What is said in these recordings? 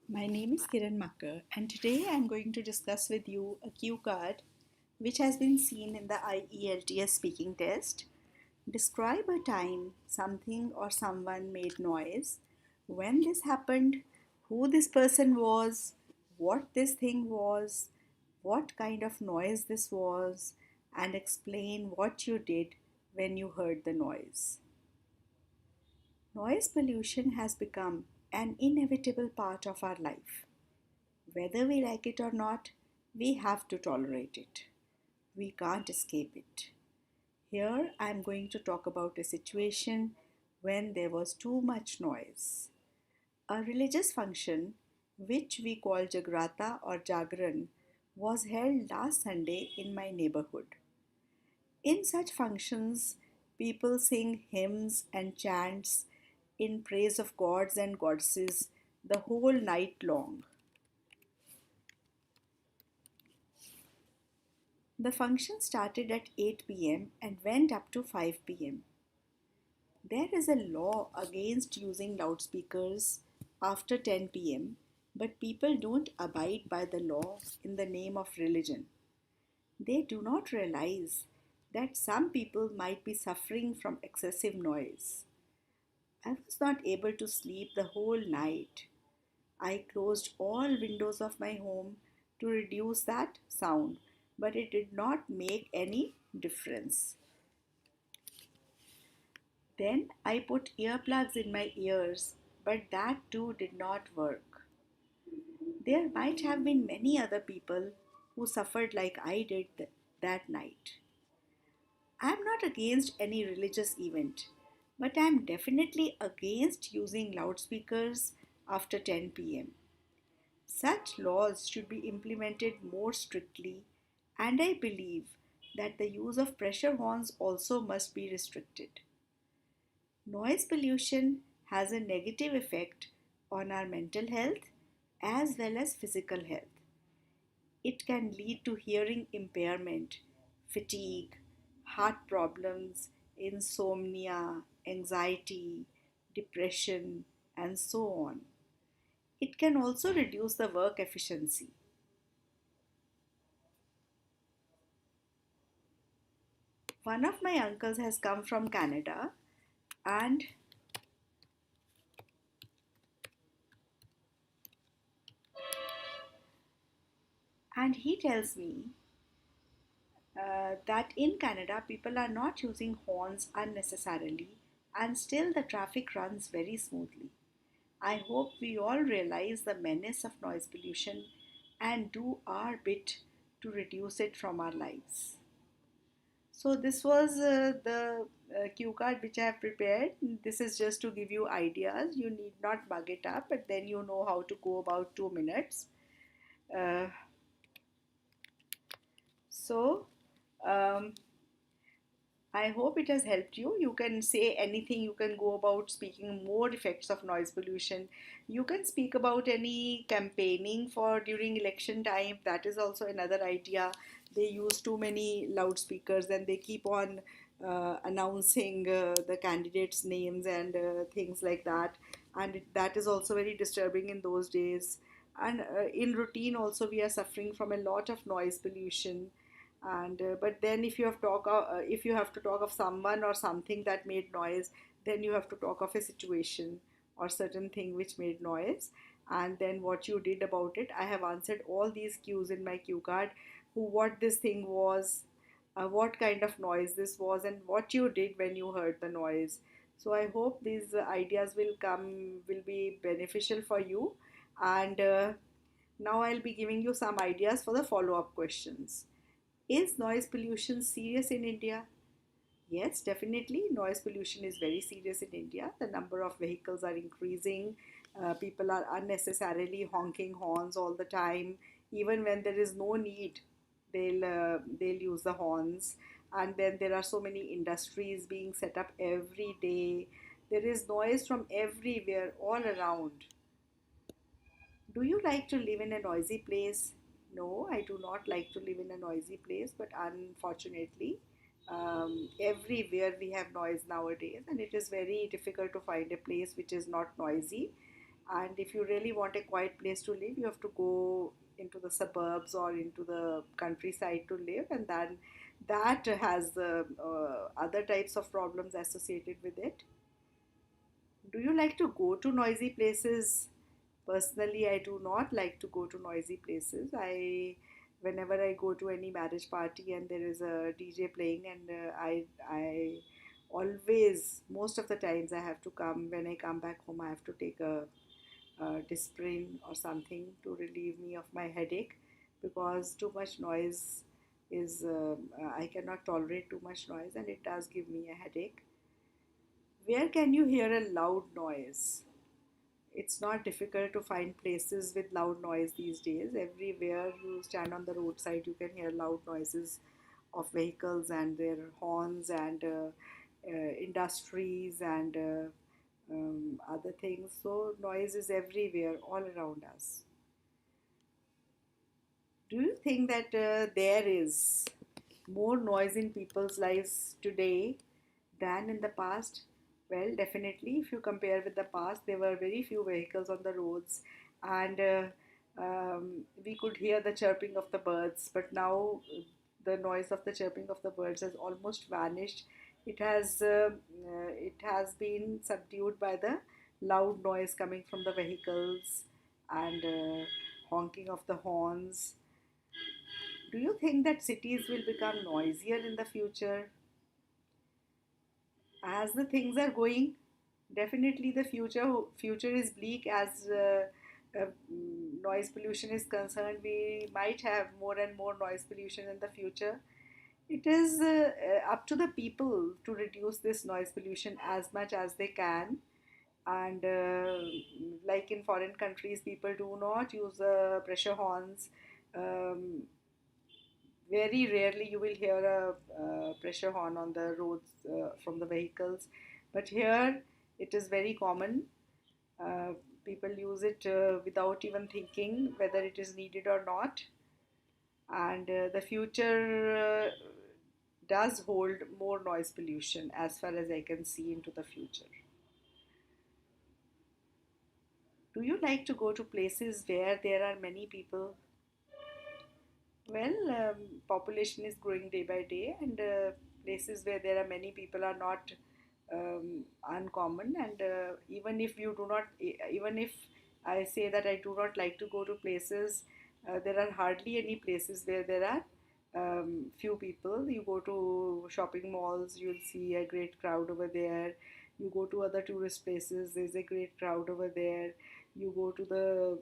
My name is Kiran Makkar, and today I'm going to discuss with you a cue card which has been seen in the IELTS speaking test. Describe a time something or someone made noise, when this happened, who this person was, what this thing was, what kind of noise this was, and explain what you did when you heard the noise. Noise pollution has become an inevitable part of our life. Whether we like it or not, we have to tolerate it. We can't escape it. Here I am going to talk about a situation when there was too much noise. A religious function, which we call Jagrata or Jagran, was held last Sunday in my neighborhood. In such functions, people sing hymns and chants in praise of gods and goddesses the whole night long. The function started at 8 pm and went up to 5 pm. There is a law against using loudspeakers after 10 pm, but people don't abide by the law in the name of religion. They do not realize that some people might be suffering from excessive noise. I was not able to sleep the whole night. I closed all windows of my home to reduce that sound, but it did not make any difference. Then I put earplugs in my ears, but that too did not work. There might have been many other people who suffered like I did that night. I am not against any religious event, but I am definitely against using loudspeakers after 10 pm. Such laws should be implemented more strictly, and I believe that the use of pressure horns also must be restricted. Noise pollution has a negative effect on our mental health as well as physical health. It can lead to hearing impairment, fatigue, heart problems, insomnia, anxiety, depression, and so on. It can also reduce the work efficiency. One of my uncles has come from Canada and he tells me that in Canada people are not using horns unnecessarily and still the traffic runs very smoothly. I hope we all realize the menace of noise pollution and do our bit to reduce it from our lives. So, this was the cue card which I have prepared. This is just to give you ideas. You need not mug it up, but then you know how to go about 2 minutes. Uh, so, um, I hope it has helped you. You can say anything, you can go about speaking more effects of noise pollution. You can speak about any campaigning for during election time. That is also another idea. They use too many loudspeakers and they keep on announcing the candidates' names and things like that. And that is also very disturbing in those days. And in routine, also, we are suffering from a lot of noise pollution and but then if you have to talk of someone or something that made noise, then you have to talk of a situation or certain thing which made noise and then what you did about it. I have answered all these cues in my cue card, who what this thing was, what kind of noise this was, and what you did when you heard the noise. So I hope these ideas will be beneficial for you. And now I'll be giving you some ideas for the follow up questions. Is noise pollution serious in India? Yes, definitely. Noise pollution is very serious in India. The number of vehicles are increasing. People are unnecessarily honking horns all the time. Even when there is no need, they'll use the horns. And then there are so many industries being set up every day. There is noise from everywhere, all around. Do you like to live in a noisy place? No, I do not like to live in a noisy place, but unfortunately, everywhere we have noise nowadays, and it is very difficult to find a place which is not noisy. And if you really want a quiet place to live, you have to go into the suburbs or into the countryside to live, and then that has the other types of problems associated with it. Do you like to go to noisy places? Personally, I do not like to go to noisy places. Whenever I go to any marriage party and there is a DJ playing, and I always, most of the times, I have to come. When I come back home, I have to take a Disprin or something to relieve me of my headache, because too much noise is I cannot tolerate too much noise, and it does give me a headache. Where can you hear a loud noise? It's not difficult to find places with loud noise these days. Everywhere you stand on the roadside, you can hear loud noises of vehicles and their horns, and industries, and other things. So, noise is everywhere, all around us. Do you think that there is more noise in people's lives today than in the past? Well, definitely. If you compare with the past, there were very few vehicles on the roads, and we could hear the chirping of the birds. But now, the noise of the chirping of the birds has almost vanished. It has been subdued by the loud noise coming from the vehicles, and honking of the horns. Do you think that cities will become noisier in the future? As the things are going, definitely the future is bleak. As noise pollution is concerned, we might have more and more noise pollution in the future. It is up to the people to reduce this noise pollution as much as they can. And like in foreign countries, people do not use pressure horns. um, Very rarely you will hear a pressure horn on the roads from the vehicles, but here it is very common. Uh, People use it without even thinking whether it is needed or not. And the future does hold more noise pollution as far as I can see into the future. Do you like to go to places where there are many people? Well, population is growing day by day, and places where there are many people are not uncommon. And even if I say that I do not like to go to places, there are hardly any places where there are few people. You go to shopping malls, you'll see a great crowd over there. You go to other tourist places, there's a great crowd over there. You go to the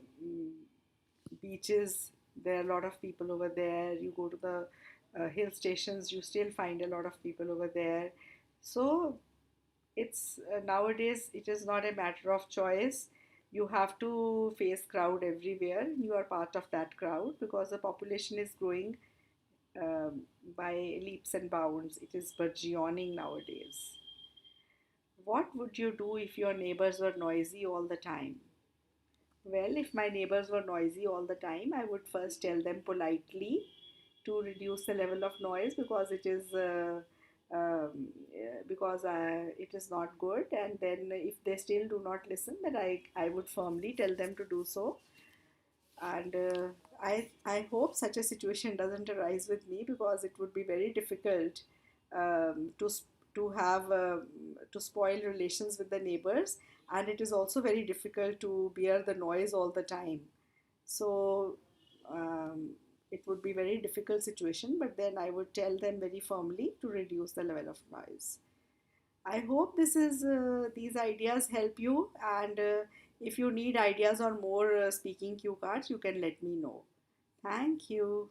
beaches, there are a lot of people over there. You go to the hill stations, you still find a lot of people over there. So it's nowadays it is not a matter of choice. You have to face crowd everywhere. You are part of that crowd because the population is growing um, by leaps and bounds. It is burgeoning nowadays. What would you do if your neighbors were noisy all the time? Well, if my neighbors were noisy all the time, I would first tell them politely to reduce the level of noise, because it is not good. And then if they still do not listen, then I would firmly tell them to do so. And I hope such a situation doesn't arise with me, because it would be very difficult um, to s- to have to spoil relations with the neighbors, and it is also very difficult to bear the noise all the time. So um, it would be very difficult situation, but then I would tell them very firmly to reduce the level of noise. I hope these ideas help you, and if you need ideas or more speaking cue cards, you can let me know. Thank you.